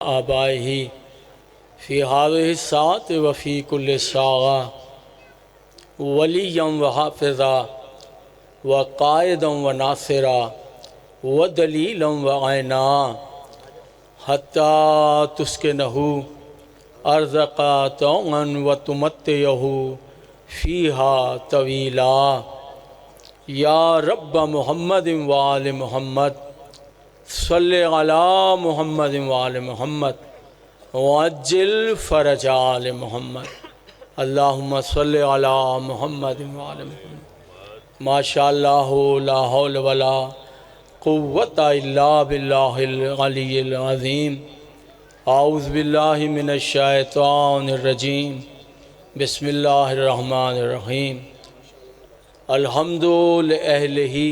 आबाही फ़ी हाज़िहि सात व फ़ी कुल्लि साआ वलिय्यम व हाफ़िज़ा व क़ाइदम व नासिरा व दलीलम व आयना हत्ता तुस्किनहु अर्ज़क़ा तौअन व तुमत्तियहु फ़ीहा तवीला। या रब्ब मुहम्मद व आल मुहम्मद सल्ले अला मुहम्मद व आल मुहम्मद वअज्जिल फ़रज आल मुहम्मद। अल्लाहुम्मा सल्ले अला मुहम्मद व आल मुहम्मद। माशाअल्लाह ला हौल वला कुव्वता इल्ला बिल्लाहिल अलिय्यिल अज़ीम। आऊज़ु बिल्लाहि मिनश शैतानिर रजीम। बिस्मिल्लाहिर रहमानिर रहीम। अल्हम्दु लिअहलिही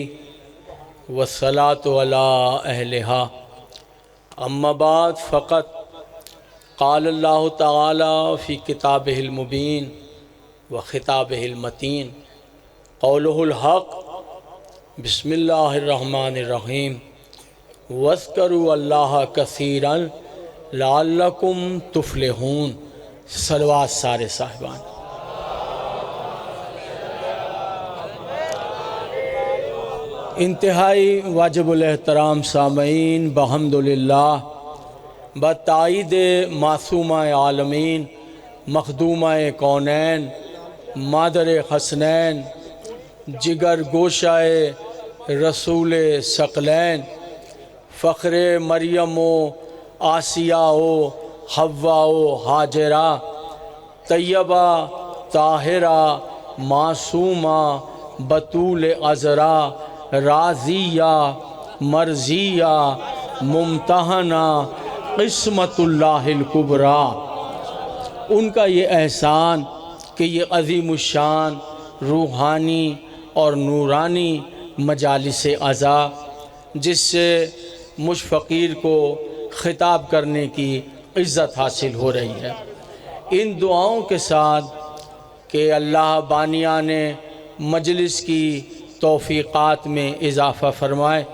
वस्सलातु अला अहलिहा। अम्मा बाद फ़क़त क़ाल अल्लाहु तआला फ़ी किताबिहिल मुबीन व खिताबिहिल मतीन क़ौलुहुल हक़। बिस्मिल्लाहिर रहमानिर रहीम। वज़्करू अल्लाह कसीरन लअल्लकुम तुफ़्लिहून। सलवात सारे साहिबान। इंतहाई वाजिबुल एहतराम सामईन बहम्दुलिल्लाह बताईद मासूमा आलमीन मखदूमा कौनैन मादर हसनैन जिगर गोशाए रसूल सकलैन फ़ख्रे मरियमो आसियाओ हव्वाओ हाजरा तैयबा ताहिरा मासूमा बतूल अज़रा राज़िया मर्ज़िया मुम्तहना क़िस्मतुल्लाहिल कुबरा। उनका ये एहसान कि ये अज़ीमुश्शान रूहानी और नूरानी मजालिस अज़ा जिससे मुझ फ़कीर को ख़िताब करने की इज़्ज़त हासिल हो रही है, इन दुआओं के साथ कि अल्लाह बानिया ने मजलिस की तौफ़ीक़ात में इजाफ़ा फ़रमाए,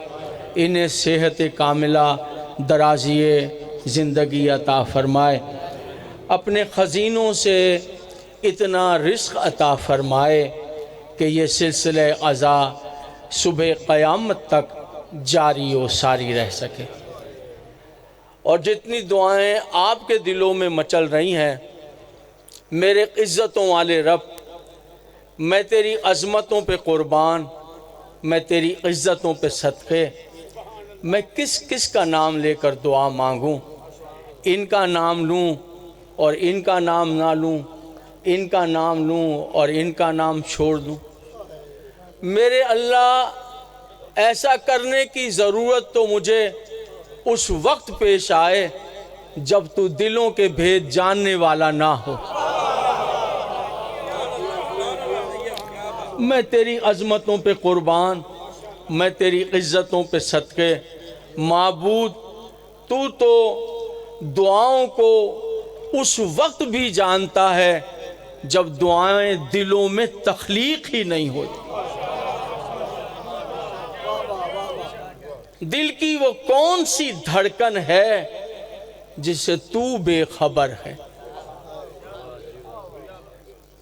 इन्हें सेहत कामिला दराज़िए ज़िंदगी अता फ़रमाए, अपने ख़ज़ीनों से इतना रिज़्क़ अता फ़रमाए कि ये सिलसिले अज़ा सुबह क़यामत तक जारी व सारी रह सके। और जितनी दुआएं आपके दिलों में मचल रही हैं, मेरे इज़्ज़तों वाले रब, मैं तेरी अज़मतों पे क़ुरबान, मैं तेरी इज़्ज़तों पे सदक़े, मैं किस किस का नाम लेकर दुआ मांगूं। इनका नाम लूं और इनका नाम ना लूं, इनका नाम लूं और इनका नाम छोड़ दूं। मेरे अल्लाह, ऐसा करने की ज़रूरत तो मुझे उस वक्त पेश आए जब तू दिलों के भेद जानने वाला ना हो। मैं तेरी अज़मतों पे क़ुरबान, मैं तेरी इज़्ज़तों पे सदक़े। माबूद, तू तो दुआओं को उस वक्त भी जानता है जब दुआएं दिलों में तख्लीक ही नहीं होती। दिल की वो कौन सी धड़कन है जिससे तू बेखबर है।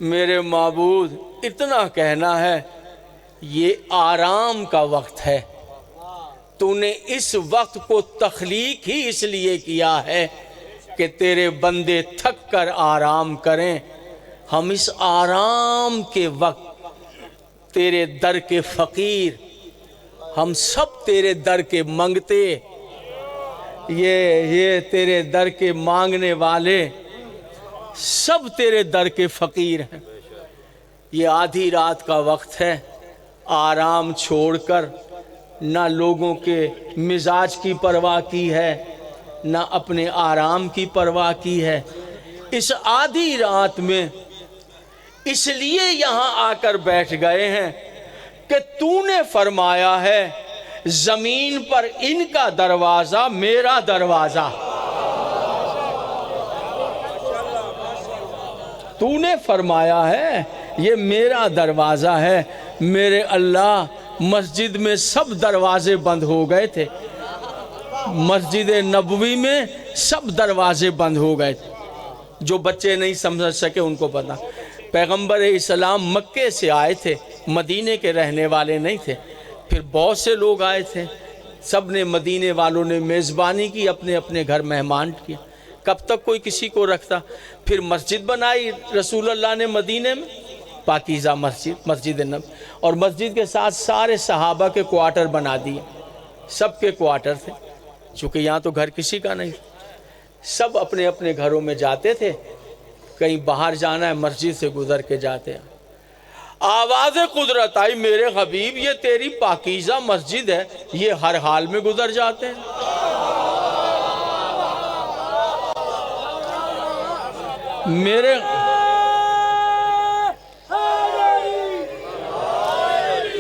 मेरे माबूद, इतना कहना है, ये आराम का वक्त है। तूने इस वक्त को तख्लीक ही इसलिए किया है कि तेरे बंदे थक कर आराम करें। हम इस आराम के वक्त तेरे दर के फ़कीर, हम सब तेरे दर के मंगते, ये तेरे दर के मांगने वाले सब तेरे दर के फ़कीर हैं। ये आधी रात का वक्त है, आराम छोड़कर ना लोगों के मिजाज की परवाह की है, ना अपने आराम की परवाह की है। इस आधी रात में इसलिए यहाँ आकर बैठ गए हैं कि तूने फरमाया है, ज़मीन पर इनका दरवाज़ा मेरा दरवाज़ा। तूने फरमाया है ये मेरा दरवाज़ा है। मेरे अल्लाह, मस्जिद में सब दरवाजे बंद हो गए थे, मस्जिद नबवी में सब दरवाजे बंद हो गए। जो बच्चे नहीं समझ सके उनको पता, पैगंबर इस्लाम मक्के से आए थे, मदीने के रहने वाले नहीं थे। फिर बहुत से लोग आए थे, सब ने, मदीने वालों ने मेज़बानी की, अपने अपने घर मेहमान किया। कब तक कोई किसी को रखता। फिर मस्जिद बनाई रसूल अल्लाह ने मदीने में, पाकीज़ा मस्जिद, मस्जिद नबी, और मस्जिद के साथ सारे सहाबा के क्वार्टर बना दिए। सबके क्वार्टर थे, चूँकि यहाँ तो घर किसी का नहीं, सब अपने अपने घरों में जाते थे। कहीं बाहर जाना है, मस्जिद से गुजर के जाते हैं। आवाज़ कुदरत आई, मेरे हबीब ये तेरी पाकीज़ा मस्जिद है, ये हर हाल में गुजर जाते हैं।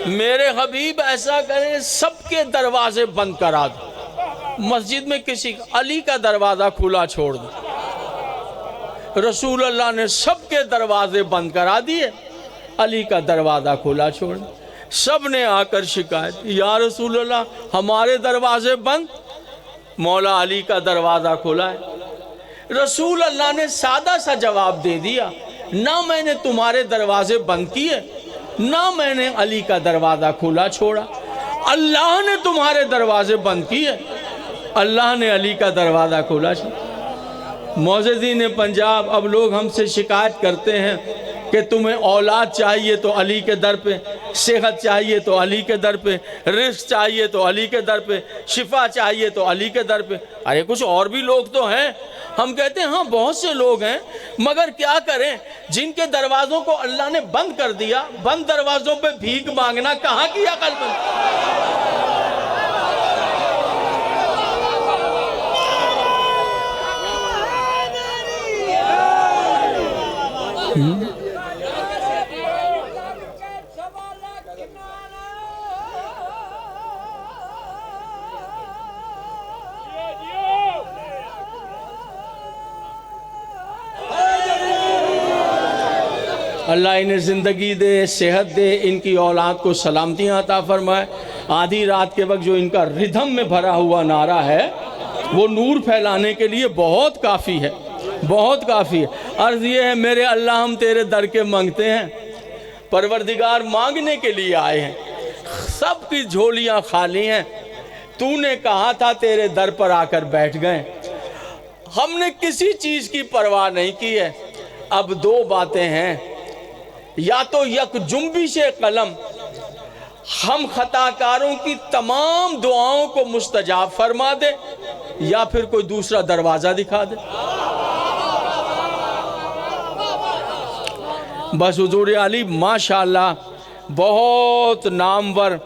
मेरे हबीब ऐसा करें, सबके दरवाजे बंद करा दो, मस्जिद में किसी अली का दरवाज़ा खुला छोड़ दो। रसूल अल्लाह ने सबके दरवाजे बंद करा दिए, अली का दरवाज़ा खुला छोड़ दिया। सब ने आकर शिकायत, या रसूल अल्लाह हमारे दरवाजे बंद, मौला अली का दरवाज़ा खुला है। रसूल अल्लाह ने सादा सा जवाब दे दिया, ना मैंने तुम्हारे दरवाजे बंद किए, ना मैंने अली का दरवाज़ा खुला छोड़ा, अल्लाह ने तुम्हारे दरवाजे बंद किए, अल्लाह ने अली का दरवाज़ा खोला। मौजूदीन पंजाब, अब लोग हमसे शिकायत करते हैं कि तुम्हें औलाद चाहिए तो अली के दर पे, सेहत चाहिए तो अली के दर पे, रिस्क चाहिए तो अली के दर पे, शिफा चाहिए तो अली के दर पे। अरे कुछ और भी लोग तो हैं। हम कहते हैं हाँ बहुत से लोग हैं, मगर क्या करें, जिनके दरवाज़ों को अल्लाह ने बंद कर दिया, बंद दरवाज़ों पे भीख मांगना कहाँ की अकल बंद। अल्लाह इन्हें ज़िंदगी दे, सेहत दे, इनकी औलाद को सलामतियाँ अता फरमाए। आधी रात के वक्त जो इनका रिदम में भरा हुआ नारा है, वो नूर फैलाने के लिए बहुत काफ़ी है, बहुत काफ़ी है। अर्ज़ ये है, मेरे अल्लाह हम तेरे दर के मांगते हैं, परवरदिगार मांगने के लिए आए हैं, सबकी झोलियाँ खाली हैं, तूने कहा था तेरे दर पर आकर बैठ गए, हमने किसी चीज़ की परवाह नहीं की है। अब दो बातें हैं, या तो यकजुम्बिश कलम, हम खताकारों की तमाम दुआओं को मुस्तजाब फरमा दे, या फिर कोई दूसरा दरवाज़ा दिखा दे। बस हुजूर अली माशाअल्लाह बहुत नामवर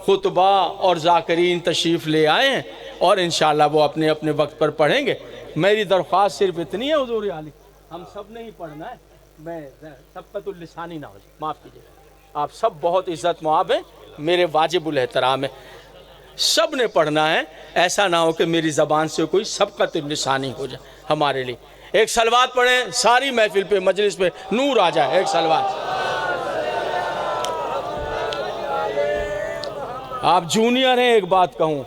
खुतबा और ज़ाकिरीन तशरीफ़ ले आए हैं, और इंशाअल्लाह वो अपने अपने वक्त पर पढ़ेंगे। मेरी दरख्वास्त सिर्फ इतनी है हुजूर अली, हम सब ने ही पढ़ना है, मैं सबका तो लिसानी ना हो, माफ़ कीजिए, आप सब बहुत इज़्ज़त मुआब हैं, मेरे वाजिबुल एहतराम है, सब ने पढ़ना है। ऐसा ना हो कि मेरी ज़बान से कोई सबकत लिसानी हो जाए। हमारे लिए एक सलवात पढ़ें, सारी महफिल पे, मजलिस पे नूर आ जाए। एक सलवात। आप जूनियर हैं, एक बात कहूँ,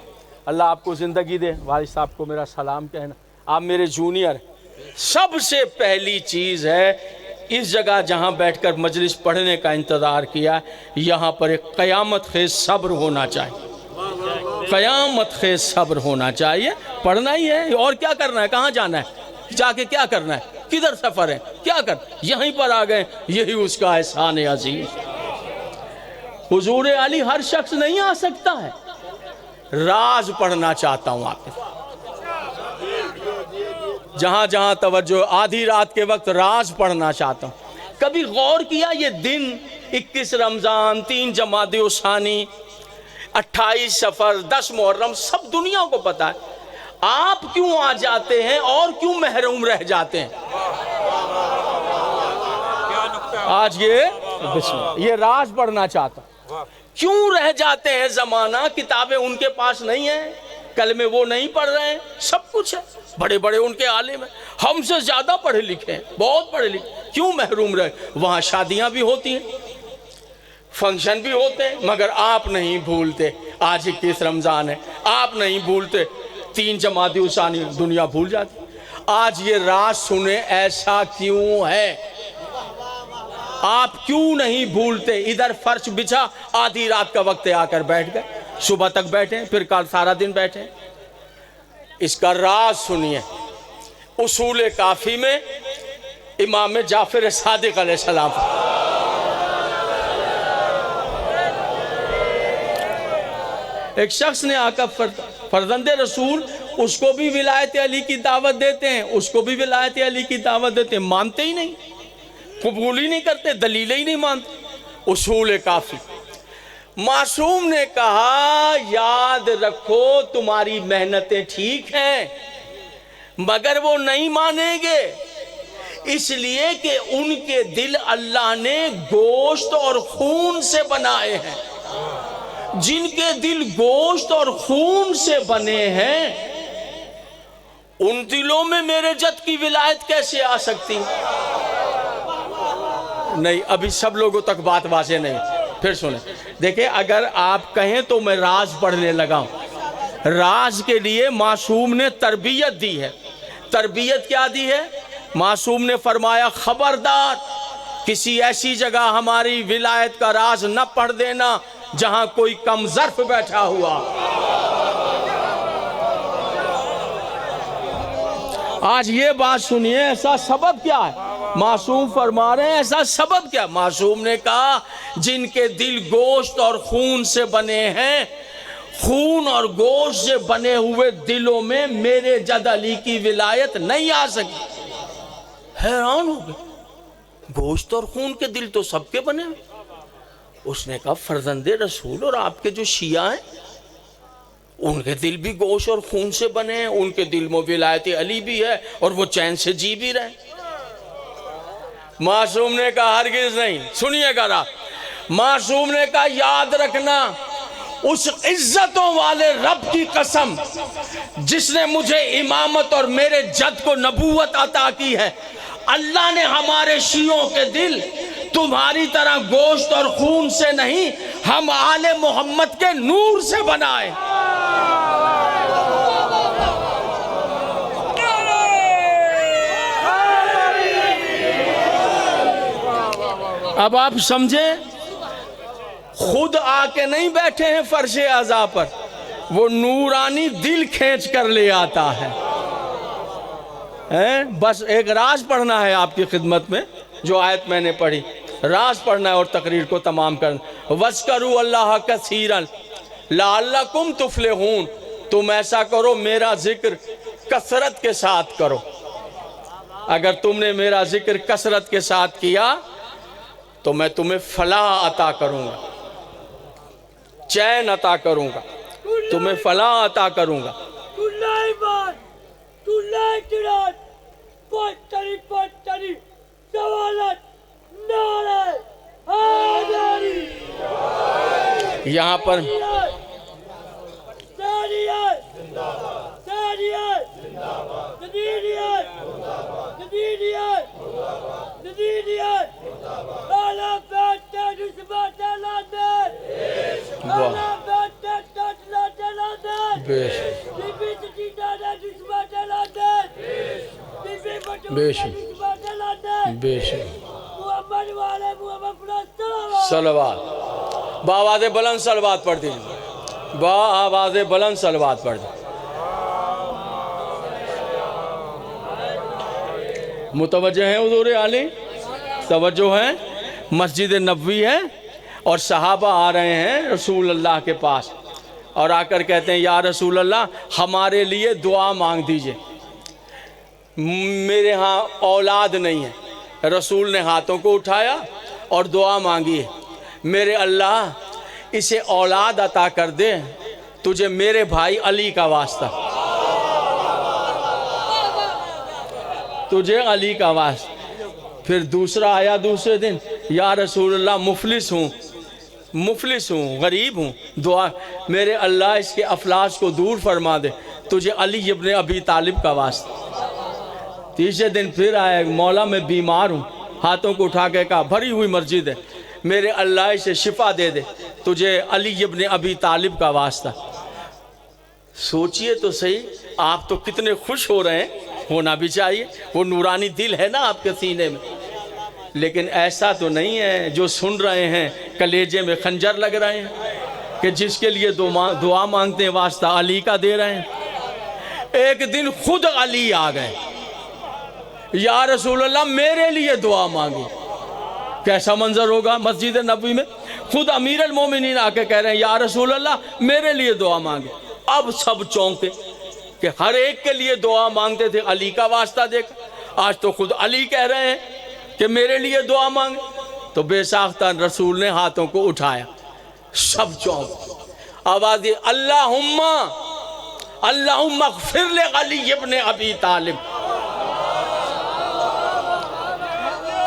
अल्लाह आपको ज़िंदगी दे, वालिद साहब को मेरा सलाम कहना, आप मेरे जूनियर। सबसे पहली चीज़ है, इस जगह जहाँ बैठकर मजलिस पढ़ने का इंतज़ार किया, यहाँ पर एक क़यामत ख़ेज़ सब्र होना चाहिए, क़यामत ख़ेज़ सब्र होना चाहिए। पढ़ना ही है, और क्या करना है, कहाँ जाना है, जाके क्या करना है, किधर सफ़र है, क्या कर, यहीं पर आ गए, यही उसका एहसान अज़ीम। हुजूर अली हर शख्स नहीं आ सकता है। राज पढ़ना चाहता हूँ आपके, जहाँ जहाँ तवज्जो, आधी रात के वक्त राज पढ़ना चाहता हूँ। कभी गौर किया, ये दिन 21 रमज़ान, 3 जमाद-ए-उसानी, 28 सफ़र, 10 मुहर्रम, सब दुनिया को पता है, आप क्यों आ जाते हैं और क्यों महरूम रह जाते हैं? आज ये राज पढ़ना चाहता हूँ, क्यों रह जाते हैं? ज़माना, किताबें उनके पास नहीं है, कल में वो नहीं पढ़ रहे हैं, सब कुछ है, बड़े बड़े उनके आलिम हैं, हमसे ज़्यादा पढ़े लिखे हैं, बहुत पढ़े लिखे, क्यों महरूम रहे? वहाँ शादियाँ भी होती हैं, फंक्शन भी होते हैं, मगर आप नहीं भूलते। आज 21 रमज़ान है, आप नहीं भूलते, 3 जमाती उसानी दुनिया भूल जाती। आज ये राज सुने, ऐसा क्यों है? आप क्यों नहीं भूलते? इधर फर्श बिछा, आधी रात का वक्त आकर बैठ गए, सुबह तक बैठे, फिर कल सारा दिन बैठे। इसका राज सुनिए। उसूल काफी में इमाम जाफर सादिक अलैहिस्सलाम, एक शख्स ने आकर फर्जंदे रसूल, उसको भी विलायत अली की दावत देते हैं, उसको भी विलायत अली की दावत देते हैं, मानते ही नहीं, कबूल ही नहीं करते, दलीलें ही नहीं मानते। उसूल काफी। मासूम ने कहा, याद रखो तुम्हारी मेहनतें ठीक हैं, मगर वो नहीं मानेंगे, इसलिए कि उनके दिल अल्लाह ने गोश्त और खून से बनाए हैं। जिनके दिल गोश्त और खून से बने हैं, उन दिलों में मेरे जद की विलायत कैसे आ सकती? नहीं, अभी सब लोगों तक बात वाज़ेह नहीं। फिर सुने, देखिए, अगर आप कहें तो मैं राज पढ़ने लगा हूं। राज के लिए मासूम ने तरबियत दी है। तरबियत क्या दी है? मासूम ने फरमाया, खबरदार किसी ऐसी जगह हमारी विलायत का राज न पढ़ देना जहां कोई कम ज़र्फ बैठा हुआ। आज ये बात सुनिए, ऐसा सबब क्या है? मासूम फरमा रहे हैं, ऐसा सबब क्या? मासूम ने कहा, जिनके दिल गोश्त और खून से बने हैं, खून और गोश्त से बने हुए दिलों में मेरे जद अली की विलायत नहीं आ सकी। हैरान हो गए, गोश्त और खून के दिल तो सबके बने हैं। उसने कहा, फर्जंदे रसूल और आपके जो शिया हैं, उनके दिल भी गोश्त और खून से बने हैं, उनके दिल में विलायत अली भी है और वो चैन से जी भी रहे। मासूम ने कहा, हरगिज नहीं। सुनिएगा रा, मासूम ने कहा, याद रखना, उस इज्जतों वाले रब की कसम जिसने मुझे इमामत और मेरे जद को नबूवत अता की है, अल्लाह ने हमारे शियों के दिल तुम्हारी तरह गोश्त और खून से नहीं, हम आले मोहम्मद के नूर से बनाए। अब आप समझे, खुद आके नहीं बैठे हैं फर्शे आज़ा पर, वो नूरानी दिल खींच कर ले आता है। बस एक राज पढ़ना है आपकी खिदमत में, जो आयत मैंने पढ़ी, राज पढ़ना है और तकरीर को तमाम करना। वज़्करू अल्लाह कसीरन लअल्लकुम तुफ्लिहून, तुम ऐसा करो, मेरा जिक्र कसरत के साथ करो। अगर तुमने मेरा जिक्र कसरत के साथ किया तो मैं तुम्हें फलाह अता करूंगा, चैन अता करूंगा, तुम्हें फलाह अता करूंगा। यहाँ पर सलवात, बावाज़े बुलंद सलवात पढ़ दीजिए, बावाज़े बुलंद सलवात पढ़ दीजिए। मुतवज्जह हैं हुज़ूर आली, तवज्जो है, मस्जिद नबवी है और सहाबा आ रहे हैं रसूल अल्लाह के पास और आकर कहते हैं, या रसूल अल्लाह, हमारे लिए दुआ मांग दीजिए, मेरे यहाँ औलाद नहीं है। रसूल ने हाथों को उठाया और दुआ मांगी है, मेरे अल्लाह, इसे औलाद अता कर दे, तुझे मेरे भाई अली का वास्ता, तुझे अली का वास्ता। फिर दूसरा आया दूसरे दिन, या रसूल अल्लाह, मुफलिस हूँ, गरीब हूँ, दुआ, मेरे अल्लाह इसके अफलास को दूर फरमा दे, तुझे अली इब्ने अबी तालिब का वास्ता। तीसरे दिन फिर आया, मौला मैं बीमार हूँ, हाथों को उठा के कहा, भरी हुई मस्जिद है, मेरे अल्लाह इसे शिफा दे दे, तुझे अली इब्ने अबी तालिब का वास्ता। सोचिए तो सही, आप तो कितने खुश हो रहे हैं, होना भी चाहिए, वो नूरानी दिल है ना आपके सीने में। लेकिन ऐसा तो नहीं है जो सुन रहे हैं कलेजे में खंजर लग रहे हैं कि जिसके लिए दुआ मांगते हैं वास्ता अली का दे रहे हैं। एक दिन खुद अली आ गए, या रसूल अल्लाह मेरे लिए दुआ मांगी। कैसा मंजर होगा मस्जिद नबवी में, खुद अमीर अल मोमिनीन आके कह रहे हैं या रसूल अल्लाह मेरे लिए दुआ मांगे। अब सब चौंके कि हर एक के लिए दुआ मांगते थे, अली का वास्ता देख, आज तो खुद अली कह रहे हैं कि मेरे लिए दुआ मांगे। तो बेसाख्ता रसूल ने हाथों को उठाया, सब चौंक। आवाज दी अल्लाहुम्मा अल्लाहुम्मा ग़फ़िर ले अली इब्न अबी तालिब।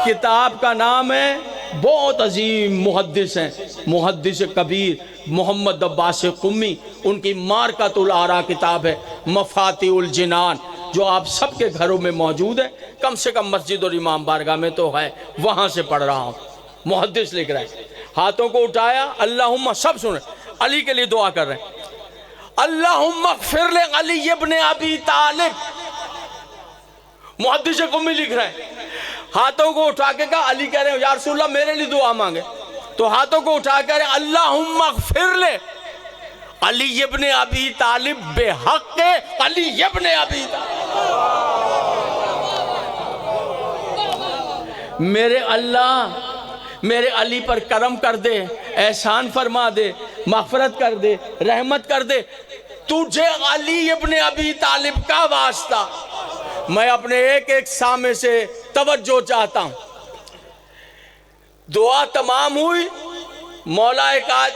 किताब का नाम है, बहुत अजीम मुहद्दिस हैं, मुहद्दिस कबीर मोहम्मद अब्बास कुम्मी, उनकी मारकातुल आरा किताब है, मफातिउल जिनान, जो आप सबके घरों में मौजूद है, कम से कम मस्जिद और इमाम बारगाह में तो है, वहाँ से पढ़ रहा हूँ। मुहद्दिस लिख रहे हैं, हाथों को उठाया, अल्लाहुम्मा, सब सुने, अली के लिए दुआ कर रहे हैं, अल्लाहुम्मा ग़फ़िर ले अली इब्न अबी तालिब। मुहद्दिस कुम्मी लिख रहे हैं, हाथों को उठा के कहा, अली कह रहे हैं या रसूलल्लाह मेरे लिए दुआ मांगे, तो हाथों को उठा कर अल्लाहुम्मा ग़फ़िर ले अली इब्न अबी तालिब बेहक़ अली इब्न अबी तालिब। मेरे अल्लाह मेरे अली पर करम कर दे, एहसान फरमा दे, मग़फ़िरत कर दे, रहमत कर दे, तुझे अली इब्न अबी तालिब का वास्ता। मैं अपने एक एक सामे से तवज्जो चाहता हूं। दुआ तमाम हुई, मौलाए का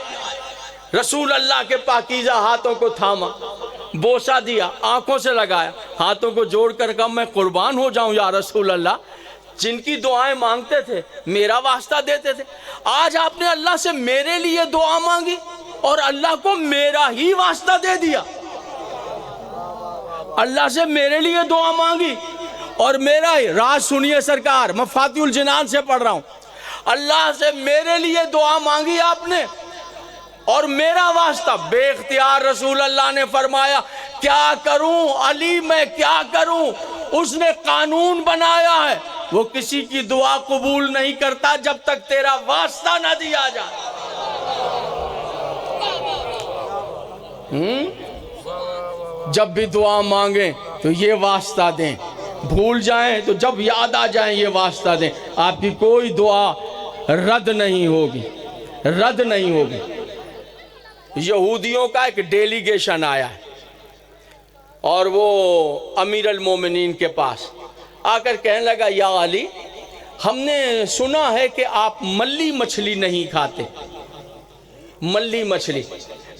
रसूल अल्लाह के पाकीज़ा हाथों को थामा, बोसा दिया, आंखों से लगाया, हाथों को जोड़कर कहा मैं कुर्बान हो जाऊं या रसूल अल्लाह, जिनकी दुआएं मांगते थे मेरा वास्ता देते थे, आज आपने अल्लाह से मेरे लिए दुआ मांगी और अल्लाह को मेरा ही वास्ता दे दिया। अल्लाह से मेरे लिए दुआ मांगी और मेरा ही, राज सुनिए सरकार, मैं फातिउल जिनान से पढ़ रहा हूं, अल्लाह से मेरे लिए दुआ मांगी आपने और मेरा वास्ता। बेख्तियार रसूल अल्लाह ने फरमाया क्या करूं अली, मैं क्या करूं, उसने कानून बनाया है, वो किसी की दुआ कबूल नहीं करता जब तक तेरा वास्ता ना दिया जाए। जब भी दुआ मांगे तो ये वास्ता दें, भूल जाएं तो जब याद आ जाएं ये वास्ता दें, आपकी कोई दुआ रद्द नहीं होगी, रद्द नहीं होगी। यहूदियों का एक डेलीगेशन आया है और वो अमीर अल मोमिनीन के पास आकर कहने लगा या अली, हमने सुना है कि आप मल्ली मछली नहीं खाते, मल्ली मछली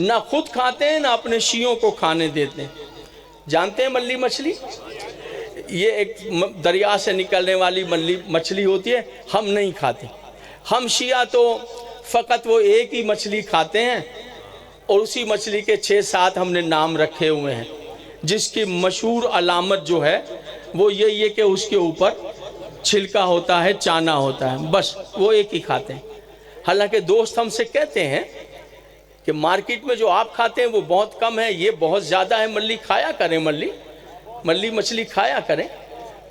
ना खुद खाते हैं ना अपने शियों को खाने देते हैं। जानते हैं मल्ली मछली, ये एक दरिया से निकलने वाली मल्ली मछली होती है, हम नहीं खाते। हम शिया तो फ़कत वो एक ही मछली खाते हैं और उसी मछली के 6-7 हमने नाम रखे हुए हैं, जिसकी मशहूर अलामत जो है वो यही है कि उसके ऊपर छिलका होता है, चाना होता है, बस वो एक ही खाते हैं। हालांकि दोस्त हमसे कहते हैं कि मार्केट में जो आप खाते हैं वो बहुत कम है, ये बहुत ज़्यादा है, मल्ली खाया करें, मल्ली मछली खाया करें।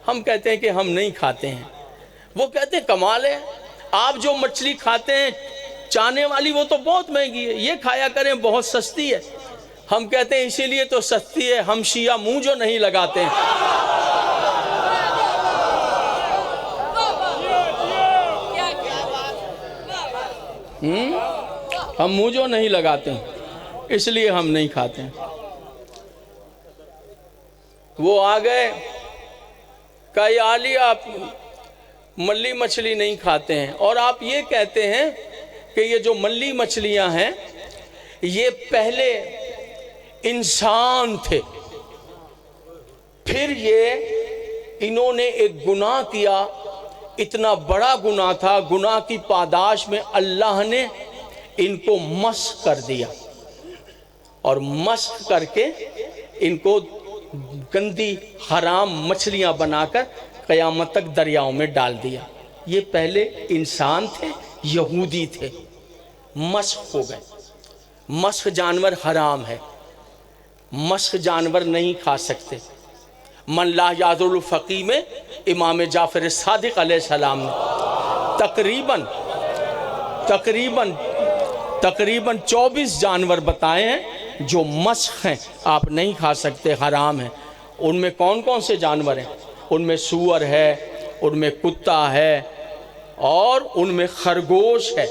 हम कहते हैं कि हम नहीं खाते हैं। वो कहते हैं कमाल है, आप जो मछली खाते हैं चाने वाली वो तो बहुत महंगी है, ये खाया करें, बहुत सस्ती है। हम कहते हैं इसीलिए तो सस्ती है, हम शिया मुंह जो नहीं लगाते हैं। हम मुंह जो नहीं लगाते हैं इसलिए हम नहीं खाते हैं। वो आ गए, कहा अली आप मल्ली मछली नहीं खाते हैं और आप ये कहते हैं कि ये जो मल्ली मछलियां हैं ये पहले इंसान थे, फिर ये इन्होंने एक गुनाह किया, इतना बड़ा गुनाह था, गुनाह की पादाश में अल्लाह ने इनको मस्ख कर दिया और मस्ख करके इनको गंदी हराम मछलियां बनाकर क़यामत तक दरियाओं में डाल दिया। ये पहले इंसान थे, यहूदी थे, मस्ख हो गए। मस्ख जानवर हराम है, मस्क जानवर नहीं खा सकते। मन ला याजुल फ़क़ी में इमाम जाफ़र सादिक़ अलैहिस्सलाम ने तकरीबन 24 जानवर बताए हैं जो मस्क हैं, आप नहीं खा सकते, हराम है। उनमें कौन कौन से जानवर हैं? उनमें सूअर है, उनमें कुत्ता है, और उनमें खरगोश है,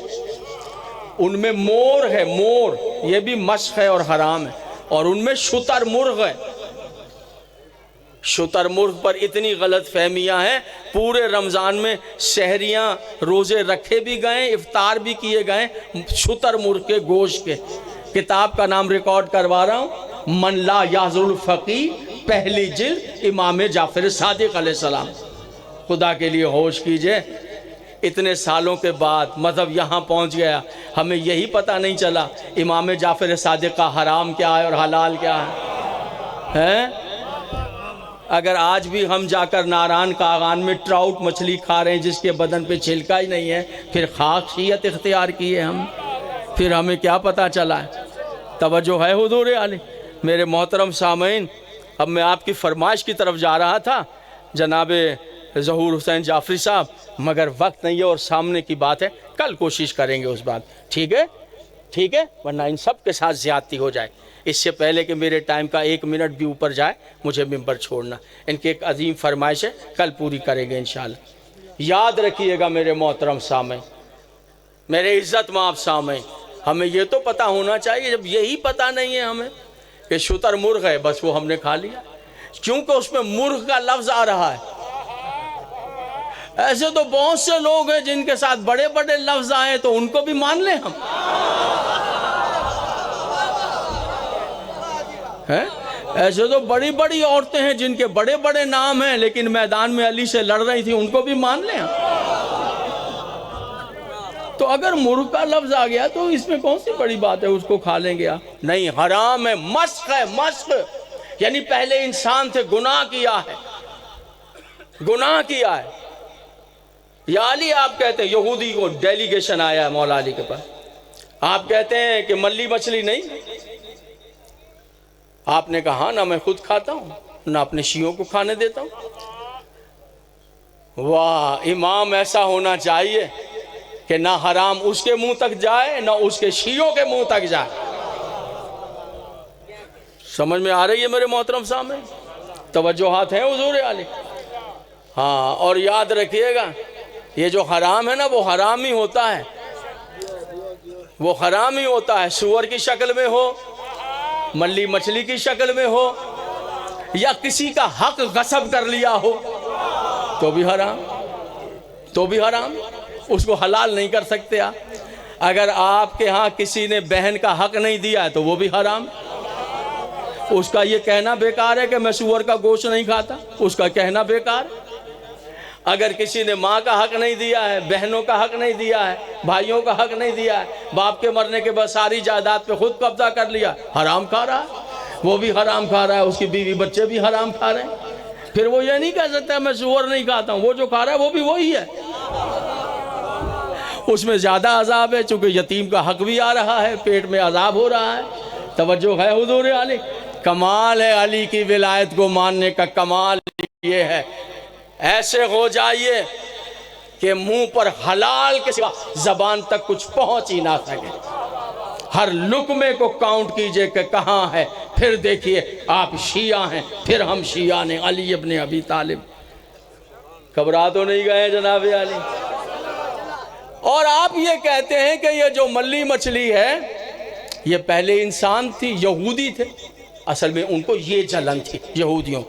उनमें मोर है, मोर ये भी मस्क है और हराम है, और उनमें शुतुरमुर्ग है। शुतुरमुर्ग पर इतनी गलत फहमियाँ हैं, पूरे रमज़ान में शहरियाँ रोज़े रखे भी गए, इफ्तार भी किए गए शुतुरमुर्ग के गोश्त के। किताब का नाम रिकॉर्ड करवा रहा हूँ, मन ला याजुल फ़क़ी, पहली जिल्द, इमाम जाफ़र सादिक़ अलैहिस्सलाम। खुदा के लिए होश कीजिए, इतने सालों के बाद मज़हब यहाँ पहुँच गया, हमें यही पता नहीं चला इमाम जाफ़र सादिक़ का हराम क्या है और हलाल क्या है? अगर आज भी हम जाकर नारायण कागान में ट्राउट मछली खा रहे हैं जिसके बदन पे छिलका ही नहीं है, फिर खासियत इख्तियार की है हम, फिर हमें क्या पता चला है? तवज्जो है हुजूर आले। मेरे मोहतरम सामईन, अब मैं आपकी फरमाइश की तरफ जा रहा था जनाब ज़हूर हुसैन जाफ़री साहब, मगर वक्त नहीं है और सामने की बात है, कल कोशिश करेंगे उस बात, ठीक है? ठीक है, वरना इन सब के साथ ज़्यादती हो जाए। इससे पहले कि मेरे टाइम का 1 मिनट भी ऊपर जाए मुझे मिंबर छोड़ना। इनकी एक अजीम फरमाइश है, कल पूरी करेंगे इंशाअल्लाह। याद रखिएगा मेरे मोहतरम सामईन, मेरे इज़्ज़त माफ़ सामईन, हमें ये तो पता होना चाहिए, जब यही पता नहीं है हमें कि शुतुरमुर्ग है, बस वो हमने खा लिया क्योंकि उसमें मुर्ग का लफ्ज़ आ रहा है। ऐसे तो बहुत से लोग हैं जिनके साथ बड़े बड़े लफ्ज़ आए तो उनको भी मान लें हम, हैं? ऐसे तो बड़ी बड़ी औरतें हैं जिनके बड़े बड़े नाम हैं लेकिन मैदान में अली से लड़ रही थी, उनको भी मान लें हम। तो अगर मुर्ग का लफ्ज़ आ गया तो इसमें कौन सी बड़ी बात है, उसको खा लेंगे आप? नहीं, हराम है, मस्क है, मस्क यानी पहले इंसान थे, गुनाह किया है, गुनाह किया है। या अली आप कहते हैं, यहूदी को डेलीगेशन आया है मौला अली के पास, आप कहते हैं कि मल्ली मछली नहीं, आपने कहा ना मैं खुद खाता हूँ ना अपने शियों को खाने देता हूँ। वाह, इमाम ऐसा होना चाहिए कि ना हराम उसके मुंह तक जाए ना उसके शियों के मुंह तक जाए। समझ में आ रही है मेरे मोहतरम साहब? तवज्जोहात हैं हुजूर आले। हाँ, और याद रखिएगा ये जो हराम है ना वो हराम ही होता है, वो हराम ही होता है। सूअर की शक्ल में हो, मल्ली मछली की शक्ल में हो, या किसी का हक गसब कर लिया हो तो भी हराम, तो भी हराम, उसको हलाल नहीं कर सकते आप। अगर आपके यहाँ किसी ने बहन का हक नहीं दिया है तो वो भी हराम। उसका ये कहना बेकार है कि मैं सूअर का गोश्त नहीं खाता, उसका कहना बेकार। अगर किसी ने माँ का हक नहीं दिया है, बहनों का हक नहीं दिया है, भाइयों का हक नहीं दिया है, बाप के मरने के बाद सारी जायदाद पे खुद कब्जा कर लिया, हराम खा रहा है, वो भी हराम खा रहा है, उसकी बीवी बच्चे भी हराम खा रहे हैं। फिर वो ये नहीं कह सकता मैं सूअर नहीं खाता हूँ, वो जो खा रहा है वो भी वही है, उसमें ज़्यादा अजाब है चूँकि यतीम का हक भी आ रहा है, पेट में अजाब हो रहा है। तवज्जो है हुजूर अली। कमाल है अली की विलायत को मानने का, कमाल ये है ऐसे हो जाइए कि मुंह पर हलाल के सिवा जबान तक कुछ पहुंच ही ना सके। हर लुकमे को काउंट कीजिए कि कहाँ है, फिर देखिए आप शिया हैं, फिर हम शिया ने, अली इब्ने अबी तालिब। घबरा तो नहीं गए जनाब अली? और आप ये कहते हैं कि ये जो मल्ली मछली है ये पहले इंसान थी, यहूदी थे, असल में उनको ये जलन थी यहूदियों,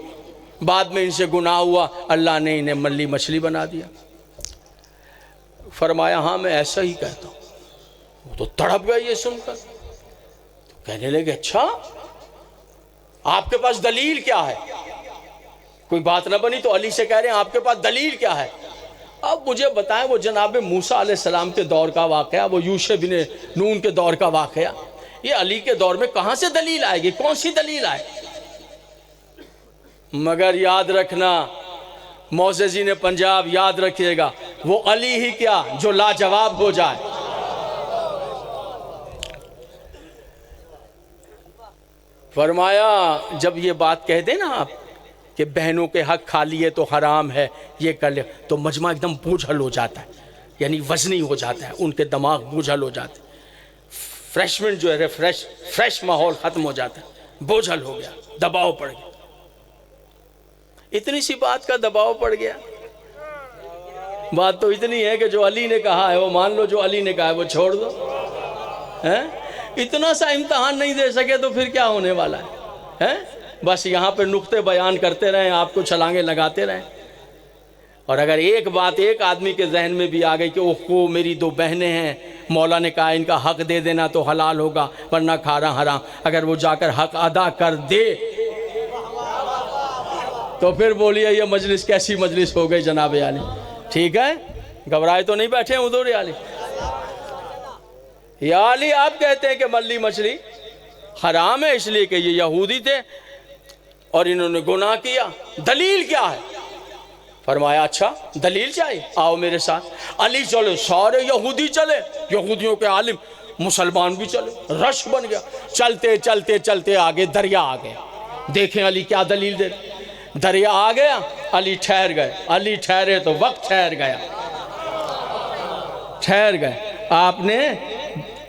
बाद में इनसे गुनाह हुआ, अल्लाह ने इन्हें मल्ली मछली बना दिया। फरमाया हाँ मैं ऐसा ही कहता हूँ। वो तो तड़प गए ये सुनकर, तो कहने लगे अच्छा आपके पास दलील क्या है? कोई बात ना बनी तो अली से कह रहे हैं आपके पास दलील क्या है? अब मुझे बताएं वो जनाब मूसा अलैहिस्सलाम के दौर का वाक़या, वो यूशुफ बिन नून के दौर का वाक़या, ये अली के दौर में कहाँ से दलील आएगी? कौन सी दलील आए? मगर याद रखना मौज़ज़ी ने पंजाब, याद रखिएगा वो अली ही क्या जो लाजवाब हो जाए। फरमाया जब ये बात कह दे ना आप कि बहनों के हक खा लिए तो हराम है, ये कर ले, तो मजमा एकदम बोझल हो जाता है, यानी वजनी हो जाता है, उनके दिमाग बोझल हो जाते हैं, फ्रेशमेंट जो है फ्रेश माहौल खत्म हो जाता है, बोझल हो गया, दबाव पड़ गया। इतनी सी बात का दबाव पड़ गया। बात तो इतनी है कि जो अली ने कहा है वो मान लो, जो अली ने कहा है वो छोड़ दो। हैं? इतना सा इम्तहान नहीं दे सके तो फिर क्या होने वाला है? हैं? बस यहाँ पे नुक्ते बयान करते रहें, आपको छलांगे लगाते रहें। और अगर एक बात एक आदमी के जहन में भी आ गई कि ओहो मेरी दो बहनें हैं, मौला ने कहा इनका हक दे देना तो हलाल होगा वरना खाना हराम, अगर वो जाकर हक अदा कर दे तो फिर बोलिए ये मजलिस कैसी मजलिस हो गई जनाब आली। ठीक है, घबराए तो नहीं बैठे उधर आली। या अली आप कहते हैं कि मल्ली मछली हराम है इसलिए कि ये यहूदी थे और इन्होंने गुनाह किया, दलील क्या है? फरमाया अच्छा दलील चाहिए, आओ मेरे साथ। अली चलो, सारे यहूदी चले, यहूदियों के आलिम, मुसलमान भी चले, रश बन गया। चलते चलते चलते आगे दरिया आ गया, देखें अली क्या दलील दे। दरिया आ गया, अली ठहर गए, अली ठहरे तो वक्त ठहर गया, ठहर गए। आपने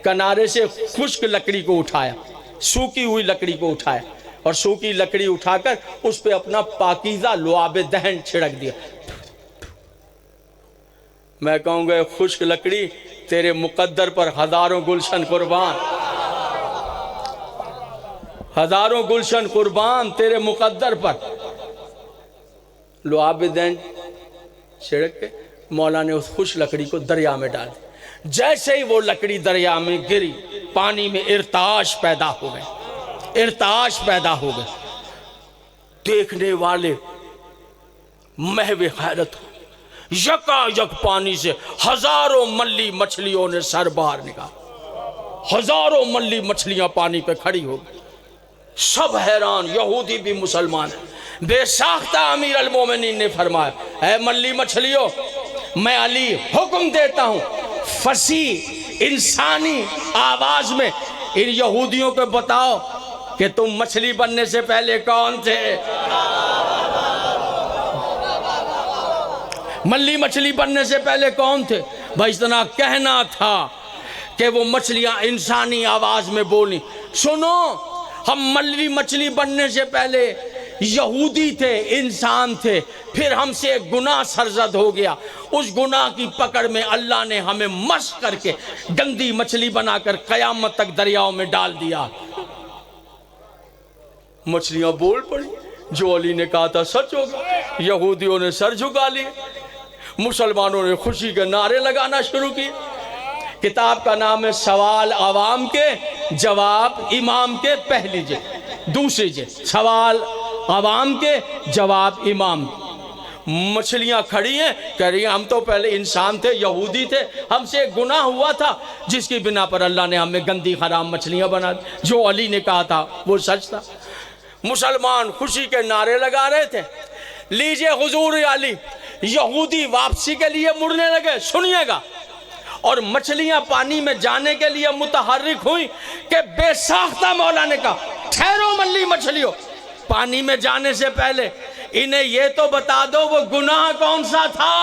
किनारे से खुश्क लकड़ी को उठाया, सूखी हुई लकड़ी को उठाया और सूखी लकड़ी उठाकर उस पे अपना पाकीज़ा लुआब दहन छिड़क दिया। मैं कहूँगा खुश्क लकड़ी तेरे मुकद्दर पर हजारों गुलशन कुर्बान, हजारों गुलशन कुर्बान तेरे मुकद्दर पर। लुआब दहन छिड़क के मौला ने उस खुश लकड़ी को दरिया में डाल दिया। जैसे ही वो लकड़ी दरिया में गिरी, पानी में इर्ताश पैदा हो गए, इर्ताश पैदा हो गए। देखने वाले महवे हैरत हो, यकायक पानी से हजारों मल्ली मछलियों ने सर बाहर निकाला, हजारों मल्ली मछलियां पानी पे खड़ी हो गई। सब हैरान, यहूदी भी मुसलमान है। बेसाख्ता अमीर अल मोमिनीन ने फरमाया, ऐ मल्ली मछलियों, मैं अली हुक्म देता हूं फसी इंसानी आवाज में इन यहूदियों को बताओ कि तुम मछली बनने से पहले कौन थे। मल्ली मछली बनने से पहले कौन थे? भाई इतना कहना था कि वो मछलियां इंसानी आवाज में बोली, सुनो हम मल्ली मछली बनने से पहले यहूदी थे, इंसान थे, फिर हमसे एक गुनाह सरजद हो गया, उस गुनाह की पकड़ में अल्लाह ने हमें मस्क करके गंदी मछली बनाकर कयामत तक दरियाओं में डाल दिया। मछलियां बोल पड़ी, जो अली ने कहा था सच होगा। यहूदियों ने सर झुका लिए, मुसलमानों ने खुशी के नारे लगाना शुरू किए। किताब का नाम है सवाल आवाम के जवाब इमाम के, पहली जिल्द, दूसरी जिल्द, सवाल आवाम के जवाब इमाम। मछलियां खड़ी हैं, कह रही हैं हम तो पहले इंसान थे, यहूदी थे, हमसे एक गुनाह हुआ था जिसकी बिना पर अल्लाह ने हमें गंदी हराम मछलियां बना दी। जो अली ने कहा था वो सच था। मुसलमान खुशी के नारे लगा रहे थे, लीजिए हुजूर अली। यहूदी वापसी के लिए मुड़ने लगे, सुनिएगा, और मछलियां पानी में जाने के लिए मुतहर्रिक हुई कि बेसाख्ता मौला ने कहा ठहरो मल्ली मछलियों, पानी में जाने से पहले इन्हें ये तो बता दो वो गुनाह कौन सा था,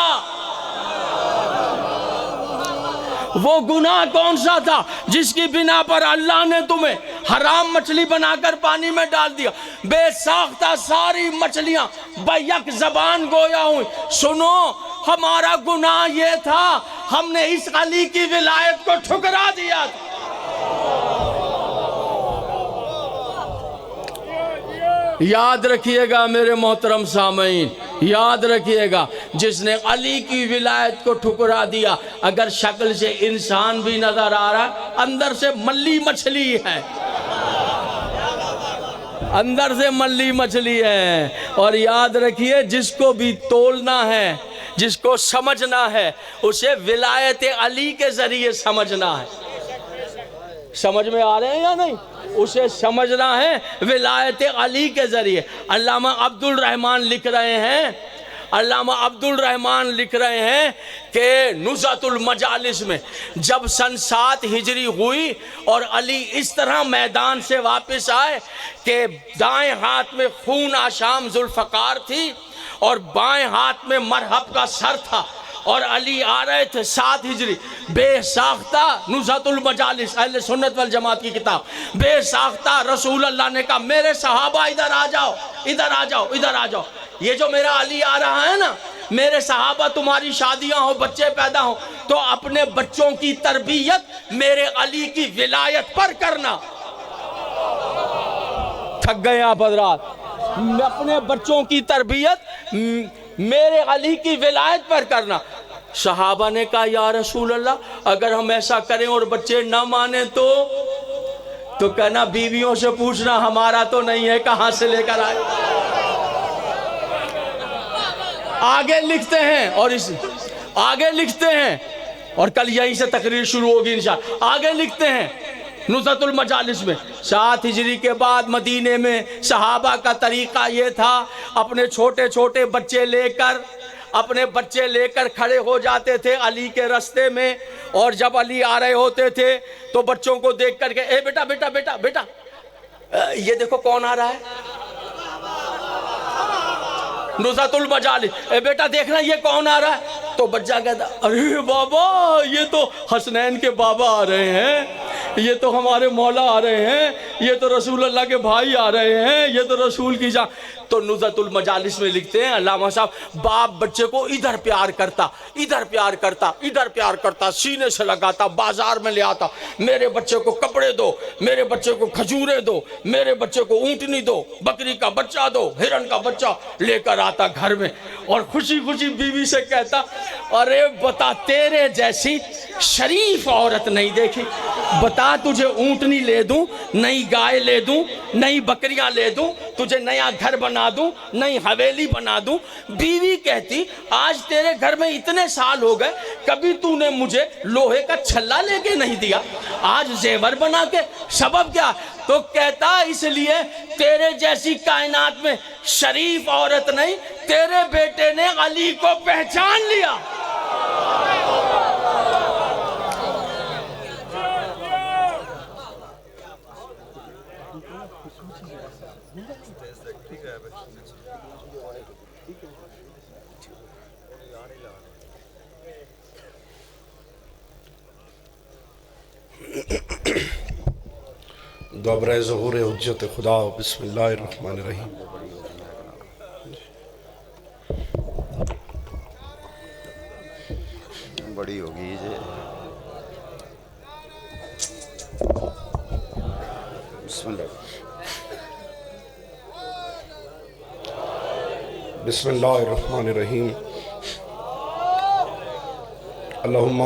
वो गुनाह कौन सा था जिसकी बिना पर अल्लाह ने तुम्हें हराम मछली बनाकर पानी में डाल दिया। बेसाख्ता सारी मछलियां बैक जबान गोया हुई, सुनो हमारा गुनाह ये था, हमने इस अली की विलायत को ठुकरा दिया। याद रखिएगा मेरे मोहतरम सामईन, याद रखिएगा, जिसने अली की विलायत को ठुकरा दिया, अगर शक्ल से इंसान भी नजर आ रहा, अंदर से मल्ली मछली है, अंदर से मल्ली मछली है। और याद रखिए जिसको भी तोलना है, जिसको समझना है, उसे विलायत अली के जरिए समझना है। समझ में आ रहे हैं या नहीं? उसे समझना है विलायत अली के जरिए। अल्लामा अब्दुल रहमान लिख रहे हैं, अल्लामा अब्दुल रहमान लिख रहे हैं कि नुज़अतुल मजालिस में जब सन 7 हिजरी हुई और अली इस तरह मैदान से वापस आए कि दाएं हाथ में खून आशाम जुल्फ़कार थी और बाएं हाथ में मरहब का सर था, और अली आ रहे थे 7 हिजरी, बेसाख्ता नुज़अतुल मजालिस अहले सुन्नत वल जमात की किताब, बेसाख्ता रसूल अल्लाह ने कहा मेरे सहाबा इधर आ जाओ, इधर आ जाओ, इधर आ जाओ। ये जो मेरा अली आ रहा है ना, मेरे सहाबा तुम्हारी शादियां हो, बच्चे पैदा हो, तो अपने बच्चों की तरबियत मेरे अली की विलायत पर करना। थक गए आप हज़रात, अपने बच्चों की तरबियत मेरे अली की विलायत पर करना। सहाबा ने कहा या रसूल अल्लाह, अगर हम ऐसा करें और बच्चे ना माने तो कहना बीवियों से पूछना, हमारा तो नहीं है, कहां से लेकर आए। आगे लिखते हैं और आगे लिखते हैं, और कल यहीं से तकरीर शुरू होगी इंशाअल्लाह। आगे लिखते हैं नुज़अतुल मजालिस में 7 हिजरी के बाद मदीने में सहाबा का तरीक़ा ये था, अपने छोटे छोटे बच्चे लेकर खड़े हो जाते थे अली के रास्ते में, और जब अली आ रहे होते थे तो बच्चों को देख करके ए बेटा बेटा बेटा बेटा ये देखो कौन आ रहा है, नुज़अतुल मजालिस, ए बेटा देखना ये कौन आ रहा है। तो बच्चा कहता अरे बाबा ये तो हसनैन के बाबा आ रहे हैं, ये तो हमारे मौला आ रहे हैं, ये तो रसूल अल्लाह के भाई आ रहे हैं, ये तो रसूल की जान। तो नुज़अतुल मजालिस में लिखते हैं अल्लामा साहब, बाप बच्चे को इधर प्यार करता, इधर प्यार करता, इधर प्यार करता, सीने से लगाता, बाजार में ले आता, मेरे बच्चे को कपड़े दो, मेरे बच्चे को खजूरें दो, मेरे बच्चे को ऊँटनी दो, बकरी का बच्चा दो, हिरन का बच्चा लेकर आता घर में, और खुशी खुशी बीवी से कहता अरे बता तेरे जैसी शरीफ औरत नहीं देखी, बता तुझे ऊँटनी ले दूं, नई गाय ले दूं, नई बकरियां ले दूं, तुझे नया घर बना दूं, नई हवेली बना दूं। बीवी कहती आज तेरे घर में इतने साल हो गए, कभी तूने मुझे लोहे का छल्ला लेके नहीं दिया, आज जेवर बना के, सबब क्या। तो कहता इसलिए तेरे जैसी कायनात में शरीफ औरत नहीं, तेरे बेटे ने अली को पहचान लिया। दबरे ज़हूर हुज्जत खुदा बिस्मिल्लाहिर्रहमानिर्रहीम। बड़ी होगी ये, बिस्मिल्लाहिर्रहमानिर्रहीम। अल्लाहुम्मा